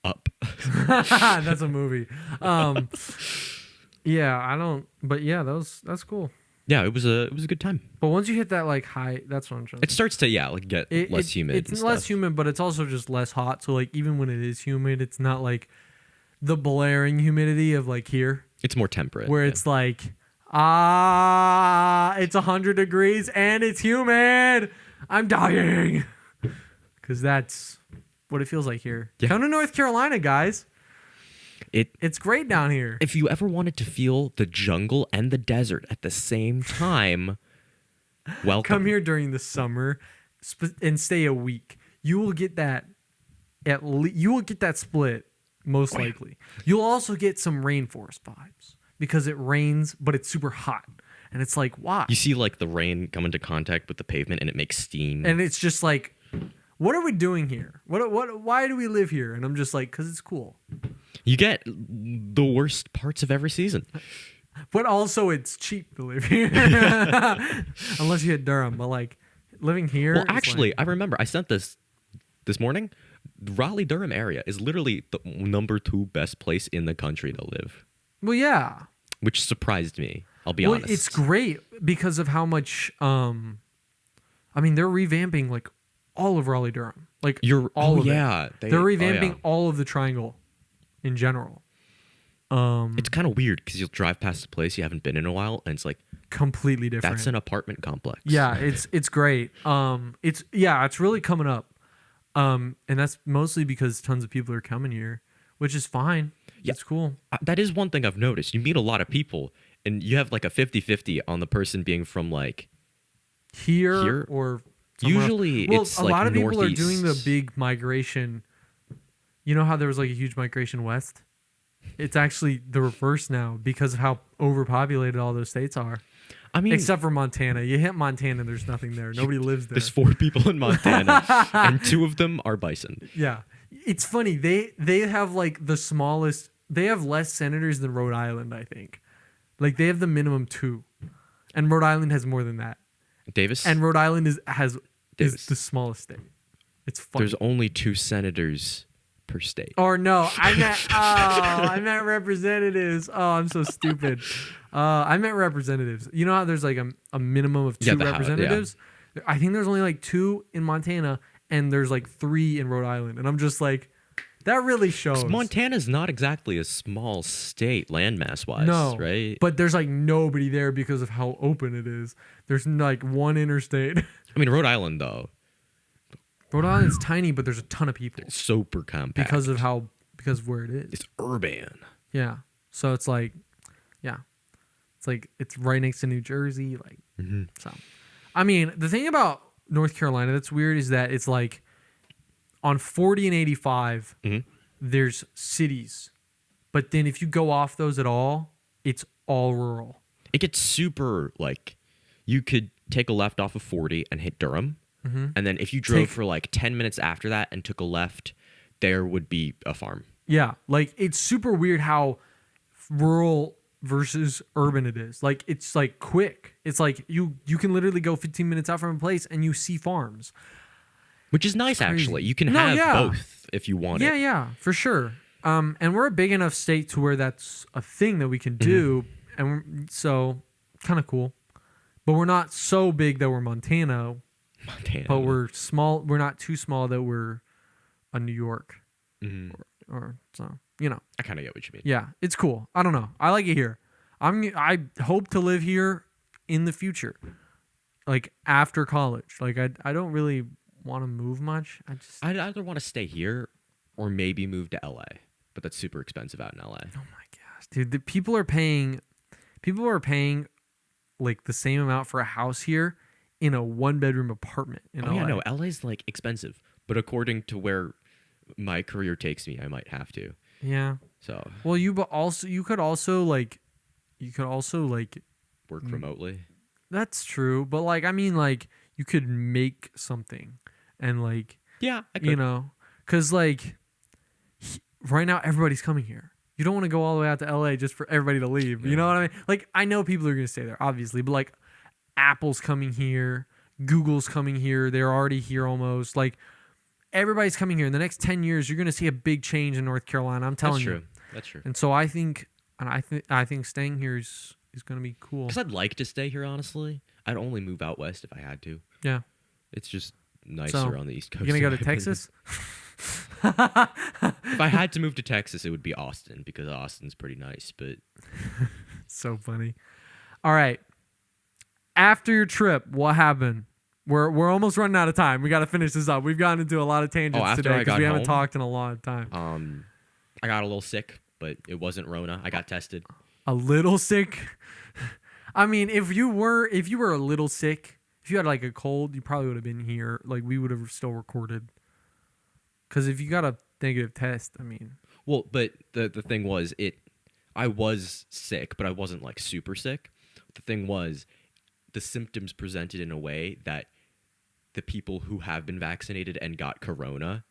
Up. That's a movie. Yeah, I don't. But yeah, that's cool. Yeah, it was a good time. But once you hit that like high, that's what I'm trying to It starts to like get less humid. It's and less stuff. humid, but it's also just less hot. So like even when it is humid, it's not like the blaring humidity of like here, It's more temperate. where it's like it's 100 degrees and it's humid. I'm dying. Because that's what it feels like here. Yeah. Come to North Carolina, guys. It's great down here. If you ever wanted to feel the jungle and the desert at the same time, welcome. Come here during the summer and stay a week. You will get that you will get that split most likely. You'll also get some rainforest vibes because it rains, but it's super hot. And it's like, why? You see like the rain come into contact with the pavement and it makes steam. And it's just like, what are we doing here? Why do we live here? And I'm just like, because it's cool. You get the worst parts of every season. But also it's cheap to live here. Unless you hit Durham. But like living here. Well, actually, I remember I sent this morning. The Raleigh-Durham area is literally the number 2 best place in the country to live. Well, yeah. Which surprised me. I'll be honest. It's great because of how much. I mean, they're revamping like all of Raleigh-Durham. Like all of it. They're revamping all of the Triangle in general. It's kind of weird because you'll drive past a place you haven't been in a while, and it's like completely different. That's an apartment complex. Yeah, it's great. It's really coming up. And that's mostly because tons of people are coming here, which is fine. Yeah. It's cool. That is one thing I've noticed. You meet a lot of people, and you have like a 50-50 on the person being from like here or usually else. It's a like lot of people northeast. are doing the big migration. You know how there was like a huge migration west? It's actually the reverse now because of how overpopulated all those states are. I mean, except for Montana. You hit Montana, there's nothing there. Nobody lives there. There's 4 people in Montana, and 2 of them are bison. Yeah, it's funny. They have like the smallest. They have less senators than Rhode Island, I think. Like they have the minimum 2, and Rhode Island has more than that. Davis. And Rhode Island is the smallest state. It's funny. There's only 2 senators per state. Or no, I meant representatives. Oh, I'm so stupid. I meant representatives. You know how there's like a minimum of 2 representatives? Yeah. I think there's only like 2 in Montana, and there's like 3 in Rhode Island. And I'm just like, that really shows. Montana's not exactly a small state landmass-wise, no, right? But there's like nobody there because of how open it is. There's like 1 interstate. I mean, Rhode Island, though. Rhode Island's tiny, but there's a ton of people. It's super compact. Because of where it is. It's urban. Yeah. So it's like, yeah. It's like, it's right next to New Jersey. Like, So, I mean, the thing about North Carolina that's weird is that it's like on 40 and 85, there's cities. But then if you go off those at all, it's all rural. It gets super, like, you could take a left off of 40 and hit Durham. And then if you drove for like 10 minutes after that and took a left, there would be a farm. Yeah. Like, it's super weird how rural versus urban it is. Like, it's like quick. It's like you can literally go 15 minutes out from a place and you see farms. Which is nice, actually. You can have both if you want it. Yeah, for sure. And we're a big enough state to where that's a thing that we can do. And so, kind of cool. But we're not so big that we're Montana, Montana. but we're small. We're not too small that we're a New York Mhm. or so. You know. I kind of get what you mean. Yeah, it's cool. I don't know. I like it here. I hope to live here in the future, like after college. Like I don't really want to move much. I'd either want to stay here or maybe move to LA, but that's super expensive out in LA. Oh my gosh, dude! The people are paying like the same amount for a house here in a 1-bedroom apartment in Oh LA. yeah, no, LA's like expensive, but according to where my career takes me, I might have to. Yeah. So Well, you could also like work remotely. that's true, but like I mean like you could make something and like Yeah, I could. you know, cuz like right now everybody's coming here. You don't want to go all the way out to LA just for everybody to leave. You know what I mean? Like I know people are going to stay there obviously, but like Apple's coming here, Google's coming here. They're already here almost. Like everybody's coming here. In the next 10 years, you're going to see a big change in North Carolina. I'm telling you. That's true. And so I think staying here is going to be cool. Because I'd like to stay here, honestly. I'd only move out west if I had to. Yeah. It's just nicer So, on the East Coast. You going to go in to my Texas? If I had to move to Texas, it would be Austin because Austin's pretty nice. But So funny. All right. After your trip, what happened? We're almost running out of time. We got to finish this up. We've gotten into a lot of tangents after today I because got we haven't home? talked in a long time. I got a little sick, but it wasn't Rona. I got tested. A little sick. I mean, if you were a little sick, if you had like a cold, you probably would have been here. Like we would have still recorded. Because if you got a negative test, I mean, Well, but the thing was, I was sick, but I wasn't like super sick. The thing was, the symptoms presented in a way that the people who have been vaccinated and got corona.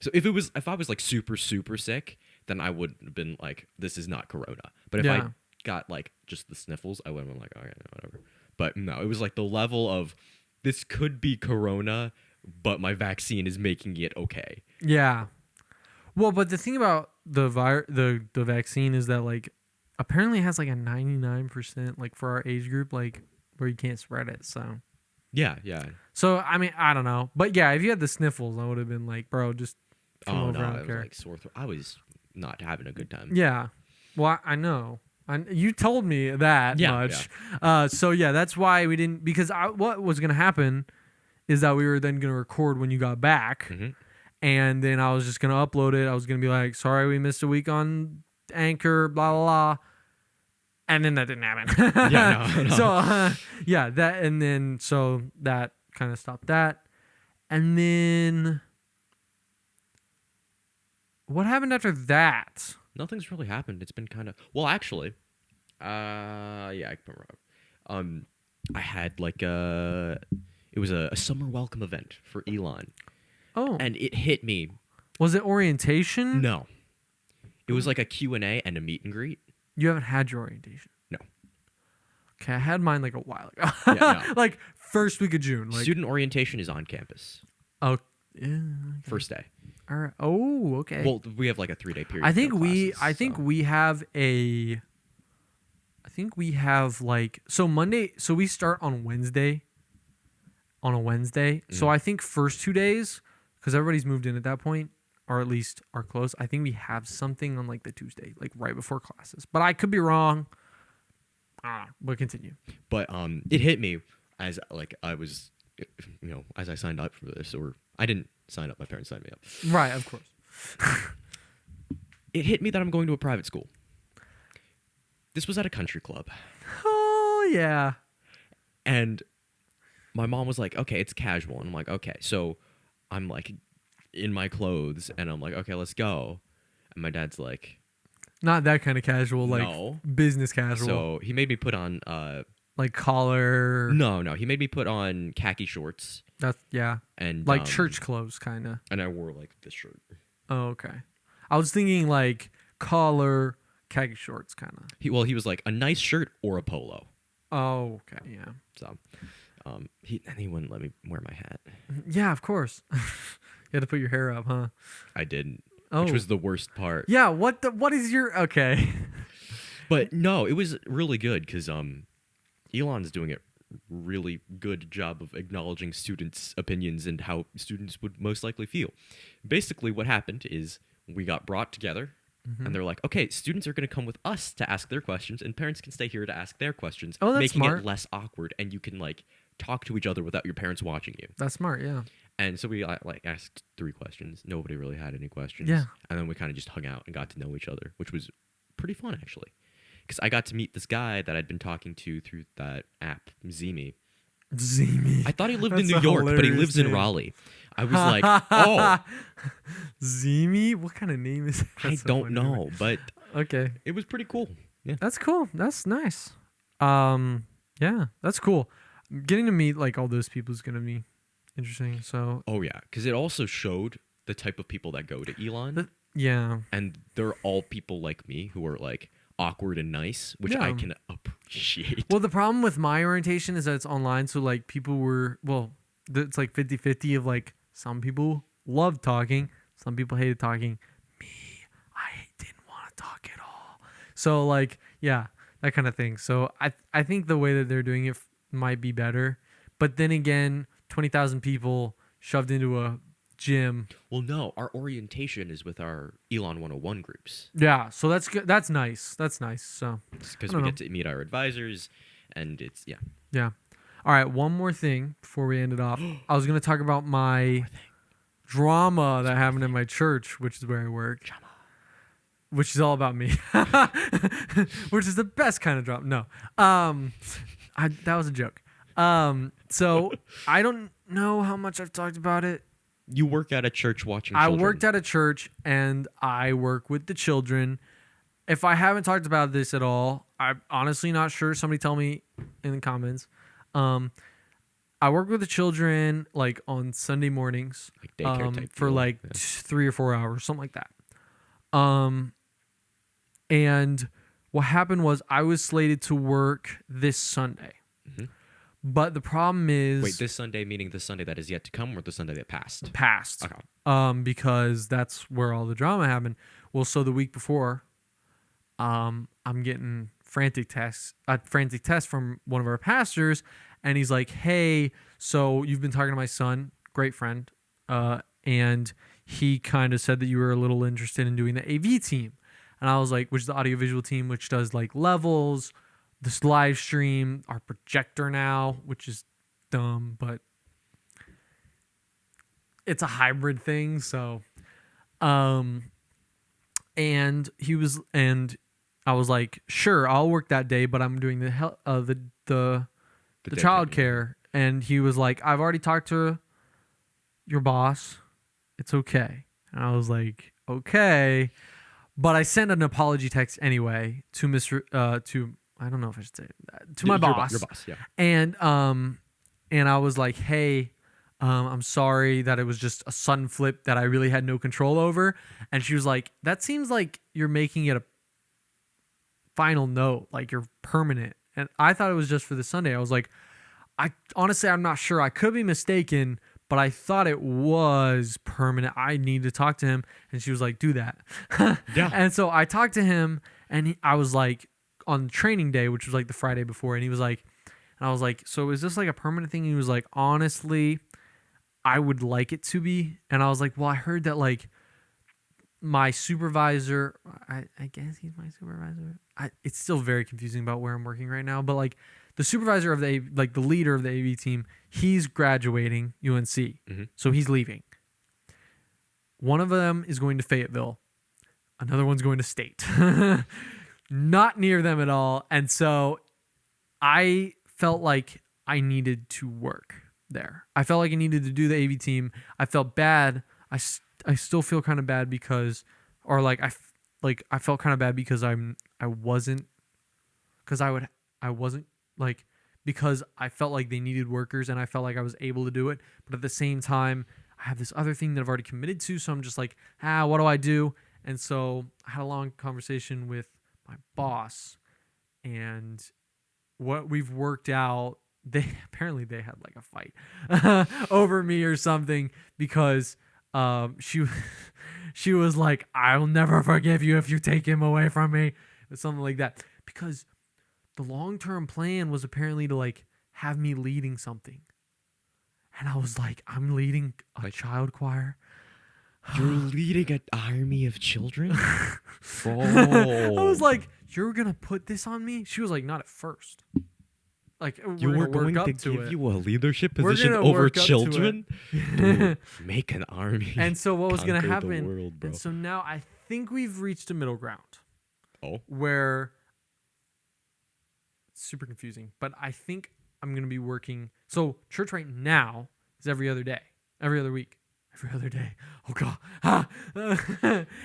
So if I was like super sick, then I would have been like, this is not corona. But if I got like just the sniffles, I would have been like, okay, whatever. But no, it was like the level of this could be corona, but my vaccine is making it okay. yeah. Well, but the thing about the vaccine is that like apparently it has like a 99% like for our age group like where you can't spread it. So Yeah. So I mean I don't know, but yeah, if you had the sniffles, I would have been like, bro, just come over. I I don't was care. like sore throat. I was not having a good time. Yeah. Well, I know. You told me that Yeah, much. So yeah, that's why we didn't because what was gonna happen is that we were then gonna record when you got back. Mm-hmm. And then I was just going to upload it. I was going to be like, sorry, we missed a week on Anchor, blah, blah, blah. And then that didn't happen. Yeah, no. So, yeah, so that kind of stopped that. And then what happened after that? Nothing's really happened. It's been kind of well, actually. Yeah, I can remember. I had like it was a summer welcome event for Elon. Oh, And it hit me. was it orientation? No. It was like a Q&A and a meet and greet. You haven't had your orientation? No. Okay, I had mine like a while ago. Yeah, no. Like first week of June. Like, Student orientation is on campus. oh, yeah. Okay. First day. All right. Oh, okay. Well, we have like a 3-day period. I think no we have like so Monday, so we start on Wednesday. On a Wednesday. So I think first 2 days, because everybody's moved in at that point, or at least are close. I think we have something on like the Tuesday, like right before classes. But I could be wrong. But continue. But it hit me as like I was, as I signed up for this, or I didn't sign up. My parents signed me up. Right, of course. It hit me that I'm going to a private school. This was at a country club. Oh yeah. And my mom was like, okay, it's casual. And I'm like, okay. So I'm like in my clothes and I'm like, okay, let's go. And my dad's like, Not that kind of casual, like No. business casual. so he made me put on, like collar. no, he made me put on khaki shorts That's yeah. and Like church clothes kind of. And I wore like this shirt. Oh, okay. I was thinking like collar, khaki shorts kind of. He was like a nice shirt or a polo. Oh, okay, yeah. So, he wouldn't let me wear my hat. Yeah, of course. You had to put your hair up, huh? I didn't, Oh. which was the worst part. Yeah, what is your okay. But no, it was really good because Elon's doing it really good job of acknowledging students' opinions and how students would most likely feel. Basically, what happened is we got brought together, Mm-hmm. and they're like, okay, students are going to come with us to ask their questions, and parents can stay here to ask their questions, Oh, that's making smart. it less awkward, and you can like talk to each other without your parents watching you. That's smart. Yeah. And so we like asked 3 questions. Nobody really had any questions. Yeah. And then we kind of just hung out and got to know each other, which was pretty fun actually. Because I got to meet this guy that I'd been talking to through that app, Zimi. Zimi. I thought he lived in That's New a York, but he hilarious lives in name. Raleigh. I was like, oh, Zimi? What kind of name is that? I That's so don't funny. know, but Okay. it was pretty cool. Yeah. That's cool. That's nice. Yeah, that's cool. Getting to meet like all those people is gonna be interesting. So Oh yeah, because it also showed the type of people that go to Elon, yeah. and they're all people like me who are like awkward and nice, which I Yeah. can appreciate. Well, the problem with my orientation is that it's online, so like people were it's like 50-50 of like some people loved talking, some people hated talking. Me, I didn't want to talk at all. So like, yeah, that kind of thing. So I think the way that they're doing it might be better. But then again, 20,000 people shoved into a gym. Well, no, our orientation is with our Elon 101 groups. Yeah, so that's good. That's nice. That's nice. So, Because I we don't get to meet our advisors, and it's, yeah. yeah. All right, one more thing before we end it off. I was going to talk about my drama that happened in my church, which is where I work. Which is all about me. Which is the best kind of drama. No. That was a joke. So I don't know how much I've talked about it. You work at a church watching I children. worked at a church and I work with the children. If I haven't talked about this at all, I'm honestly not sure. Somebody tell me in the comments. I work with the children like on Sunday mornings, Like daycare type for deal. like Yeah. 3 or 4 hours, something like that. And what happened was I was slated to work this Sunday. Mhm. But the problem is Wait, this Sunday meaning the Sunday that is yet to come, or the Sunday that passed? past. Okay. Because that's where all the drama happened. Well, so the week before, I'm getting frantic tests from one of our pastors, and he's like, "Hey, so you've been talking to my son, great friend, and he kind of said that you were a little interested in doing the AV team." And I was like, which is the audiovisual team, which does like levels, this live stream, our projector now, which is dumb, but it's a hybrid thing. So, and I was like, sure, I'll work that day, but I'm doing the daycare, childcare. And he was like, I've already talked to your boss. It's okay. And I was like, okay. But I sent an apology text anyway to I don't know if I should say that, to my boss. Your boss, yeah. And I was like, hey, I'm sorry that it was just a sudden flip that I really had no control over. And she was like, that seems like you're making it a final note, like you're permanent. And I thought it was just for the Sunday. I was like, honestly, I'm not sure. I could be mistaken, but I thought it was permanent. I need to talk to him. And she was like, do that. Yeah. And so I talked to him, and I was like, on training day, which was like the Friday before, and he was like, and I was like, so is this like a permanent thing? And he was like, honestly, I would like it to be. And I was like, well, I heard that like my supervisor, I guess he's my supervisor. It's still very confusing about where I'm working right now, but like the supervisor of the leader of the AV team, he's graduating UNC, so he's leaving. One of them is going to Fayetteville, another one's going to State. Not near them at all. And so I felt like I needed to work there. I felt like I needed to do the AV team. I felt bad. I still feel kind of bad because, or like I felt kind of bad because I wasn't because I felt like they needed workers and I felt like I was able to do it. But at the same time, I have this other thing that I've already committed to. So I'm just like, what do I do? And so I had a long conversation with my boss, and what we've worked out, they had like a fight over me or something, because she was like, I'll never forgive you if you take him away from me, or something like that. Because the long-term plan was apparently to like have me leading something. And I was like, I'm leading a child choir. You're leading an army of children? Bro. I was like, you're going to put this on me? She was like, not at first. Like, You were going to give you a leadership position over children? Dude, make an army. And so what was going to Conquer the happen? world, bro. And so now I think we've reached a middle ground. Oh. Where it's super confusing, but I think I'm going to be working. So church right now is every other day, every other week, every other day. Oh God.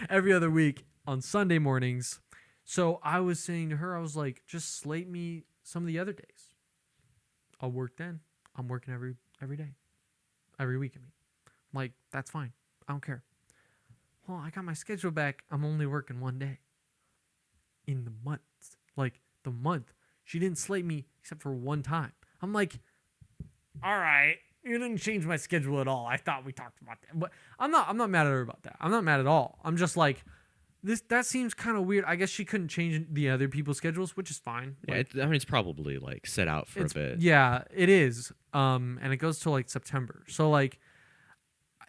Every other week on Sunday mornings. So I was saying to her, I was like, just slate me some of the other days. I'll work then. I'm working every day, every week. I mean, I'm like, that's fine. I don't care. Well, I got my schedule back. I'm only working one day in the month. Like the month. She didn't slate me except for one time. I'm like, all right, you didn't change my schedule at all. I thought we talked about that. But I'm not mad at her about that. I'm not mad at all. I'm just like, that seems kind of weird. I guess she couldn't change the other people's schedules, which is fine. Yeah, Like, I mean, it's probably like set out for a bit. Yeah, it is. And it goes till like September. So like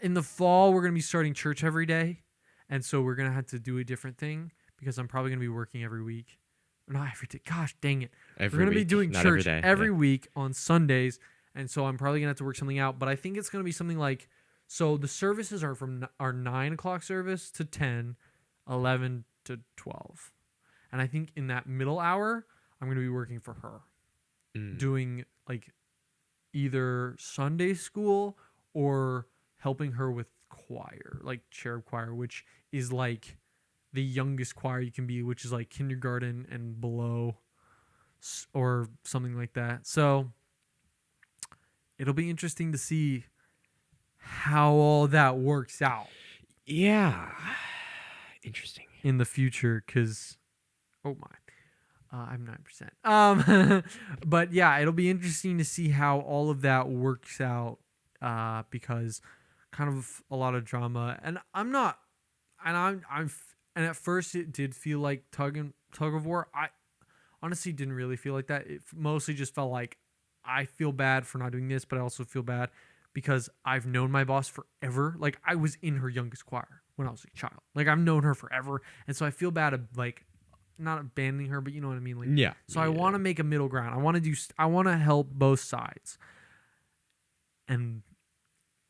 in the fall, we're going to be starting church every day. And so we're going to have to do a different thing because I'm probably going to be working every week. Not every day. Gosh, dang it. We're going to be doing church every week on Sundays. And so I'm probably going to have to work something out. But I think it's going to be something like, so the services are from our 9 o'clock service to 10, 11 to 12. And I think in that middle hour, I'm going to be working for her. Doing like either Sunday school or helping her with choir, like cherub choir, which is like the youngest choir you can be, which is like kindergarten and below or something like that. So it'll be interesting to see how all that works out. Yeah. Interesting. In the future, because, oh my, I'm 9%. But yeah, it'll be interesting to see how all of that works out because kind of a lot of drama. And and at first it did feel like tug of war. I honestly didn't really feel like that. It mostly just felt like I feel bad for not doing this, but I also feel bad because I've known my boss forever. Like I was in her youngest choir when I was a child. Like I've known her forever, and so I feel bad of like not abandoning her, but you know what I mean. Like yeah. So I want to make a middle ground. I want to help both sides, and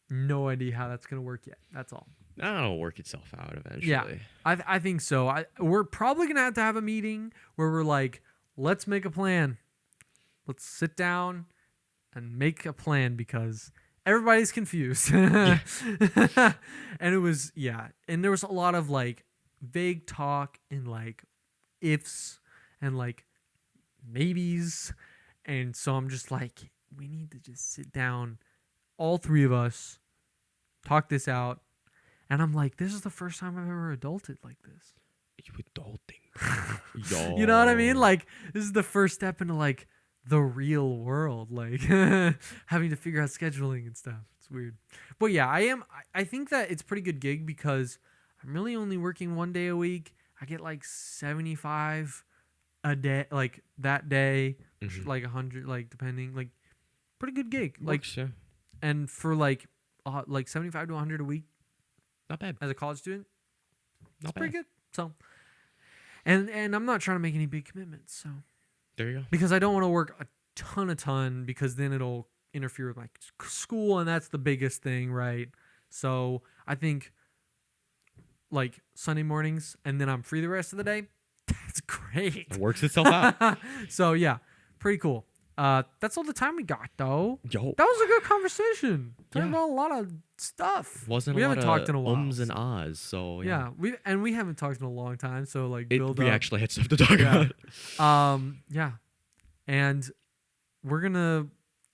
no idea how that's gonna work yet. That's all. That'll work itself out eventually. Yeah, I think so. We're probably going to have a meeting where we're like, let's make a plan. Let's sit down and make a plan because everybody's confused. And it was, and there was a lot of like vague talk and like ifs and like maybes. And so I'm just like, we need to just sit down, all three of us, talk this out. And I'm like, this is the first time I've ever adulted like this. You adulting. Yo. You know what I mean? Like, this is the first step into like the real world, like having to figure out scheduling and stuff. It's weird. But yeah, I think that it's a pretty good gig because I'm really only working 1 day a week. I get like 75 a day, like that day, like 100, like depending, like pretty good gig. Like, Works, yeah. And for like 75 to 100 a week. Not bad. As a college student, Not bad. pretty good. So, and I'm not trying to make any big commitments. So There you go. because I don't want to work a ton because then it'll interfere with my school, and that's the biggest thing, right? So I think like Sunday mornings, and then I'm free the rest of the day. That's great. It works itself out. So yeah, pretty cool. That's all the time we got, though. Yo. That was a good conversation. Talking Yeah. about a lot of stuff. Wasn't we a haven't lot talked in a of while. and ahs, so Yeah, we haven't talked in a long time, so like we build up. actually had stuff to talk about. Yeah, and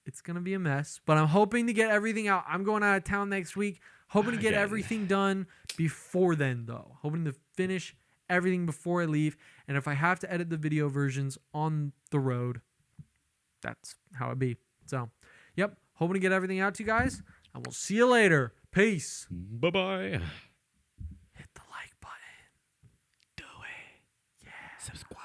it's gonna be a mess, but I'm hoping to get everything out. I'm going out of town next week, hoping to get Again. everything done before then, though. Hoping to finish everything before I leave, and if I have to edit the video versions on the road, that's how it be. So, yep, hoping to get everything out to you guys, and we'll see you later. Peace. Bye-bye. Hit the like button. Do it. Yeah. Subscribe.